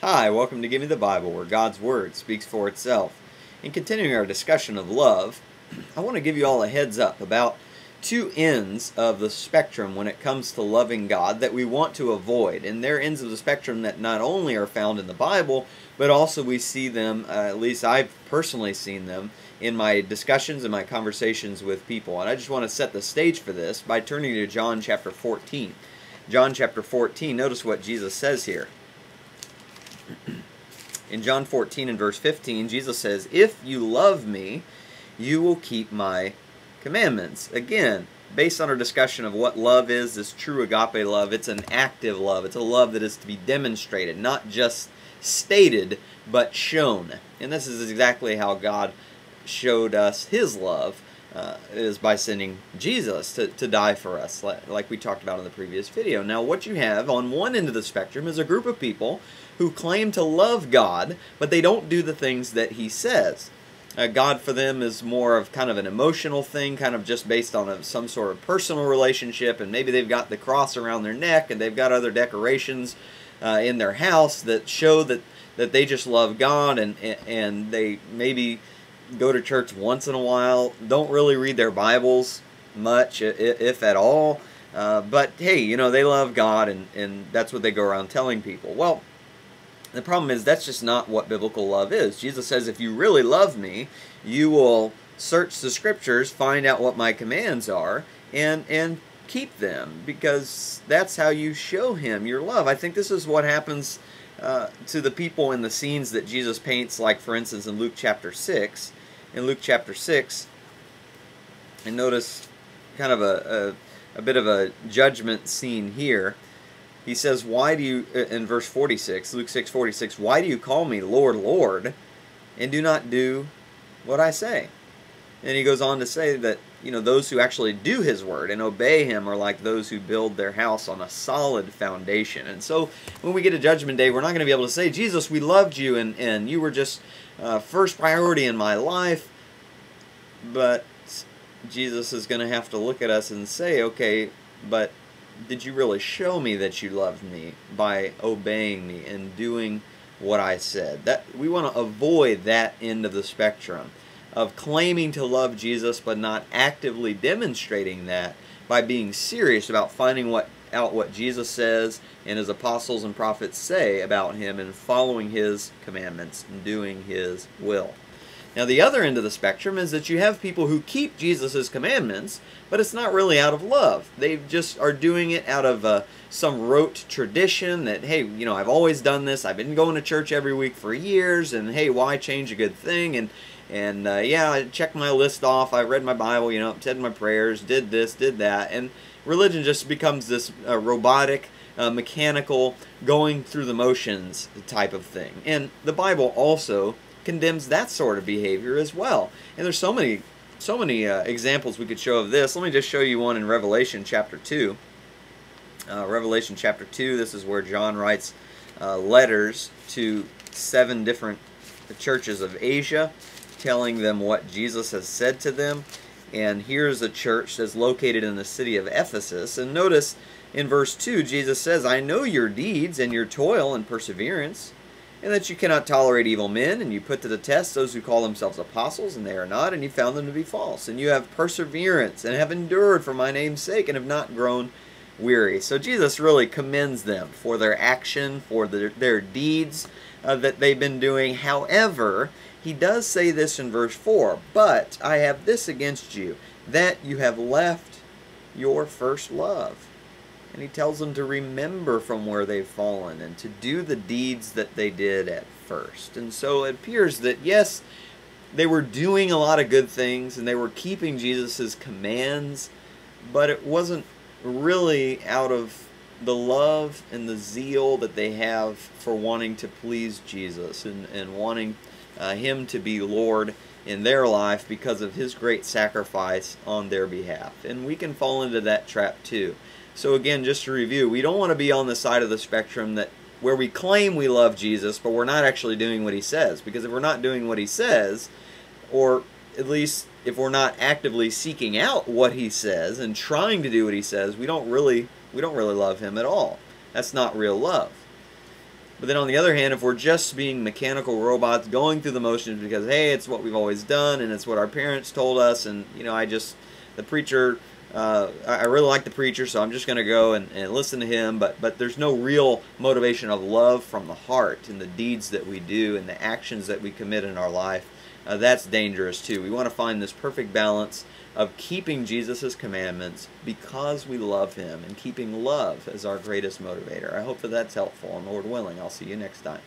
Hi, welcome to Give Me the Bible, where God's Word speaks for itself. In continuing our discussion of love, I want to give you all a heads up about two ends of the spectrum when it comes to loving God that we want to avoid. And they're ends of the spectrum that not only are found in the Bible, but also we see them, at least I've personally seen them, in my discussions and my conversations with people. And I just want to set the stage for this by turning to John chapter 14. John chapter 14, notice what Jesus says here. In John 14 and verse 15, Jesus says, "If you love me, you will keep my commandments." Again, based on our discussion of what love is, this true agape love, it's an active love. It's a love that is to be demonstrated, not just stated, but shown. And this is exactly how God showed us His love, is by sending Jesus to die for us, like we talked about in the previous video. Now, what you have on one end of the spectrum is a group of people who claim to love God, but they don't do the things that He says. God for them is more of kind of an emotional thing, kind of just based on some sort of personal relationship, and maybe they've got the cross around their neck, and they've got other decorations in their house that show that they just love God, and they maybe go to church once in a while, don't really read their Bibles much, if at all, but hey, you know, they love God, and that's what they go around telling people. Well, the problem is that's just not what biblical love is. Jesus says, if you really love me, you will search the scriptures, find out what my commands are, and keep them, because that's how you show Him your love. I think this is what happens to the people in the scenes that Jesus paints, like for instance in Luke chapter 6. In Luke chapter 6, and notice kind of a bit of a judgment scene here. He says, why do you, in verse 46, Luke 6:46, why do you call me Lord, Lord, and do not do what I say? And he goes on to say that, you know, those who actually do His word and obey Him are like those who build their house on a solid foundation. And so when we get to Judgment Day, we're not going to be able to say, Jesus, we loved you, and you were just first priority in my life. But Jesus is going to have to look at us and say, okay, but did you really show me that you loved me by obeying me and doing what I said? That we want to avoid that end of the spectrum of claiming to love Jesus but not actively demonstrating that by being serious about finding out what Jesus says and His apostles and prophets say about Him and following His commandments and doing His will. Now, the other end of the spectrum is that you have people who keep Jesus' commandments, but it's not really out of love. They just are doing it out of some rote tradition that, hey, you know, I've always done this. I've been going to church every week for years, and hey, why change a good thing? And yeah, I checked my list off. I read my Bible, you know, said my prayers, did this, did that, and religion just becomes this robotic, mechanical, going through the motions type of thing. And the Bible also condemns that sort of behavior as well. And there's so many examples we could show of this. Let me just show you one in Revelation chapter 2. Revelation chapter 2, this is where John writes letters to 7 different churches of Asia, telling them what Jesus has said to them. And here's a church that's located in the city of Ephesus. And notice in verse 2, Jesus says, I know your deeds and your toil and perseverance, and that you cannot tolerate evil men, and you put to the test those who call themselves apostles, and they are not, and you found them to be false. And you have perseverance, and have endured for my name's sake, and have not grown weary. So Jesus really commends them for their action, for their deeds that they've been doing. However, He does say this in verse 4, but I have this against you, that you have left your first love. And He tells them to remember from where they've fallen and to do the deeds that they did at first. And so it appears that, yes, they were doing a lot of good things and they were keeping Jesus' commands, but it wasn't really out of the love and the zeal that they have for wanting to please Jesus and wanting Him to be Lord in their life because of His great sacrifice on their behalf. And we can fall into that trap too. So again, just to review, we don't want to be on the side of the spectrum that where we claim we love Jesus, but we're not actually doing what He says. Because if we're not doing what He says, or at least if we're not actively seeking out what He says and trying to do what He says, we don't really love Him at all. That's not real love. But then on the other hand, if we're just being mechanical robots going through the motions because, hey, it's what we've always done and it's what our parents told us, and, you know, the preacher, I really like the preacher, so I'm just going to go and listen to him, but there's no real motivation of love from the heart in the deeds that we do and the actions that we commit in our life. That's dangerous too. We want to find this perfect balance of keeping Jesus' commandments because we love him and keeping love as our greatest motivator. I hope that that's helpful, and Lord willing, I'll see you next time.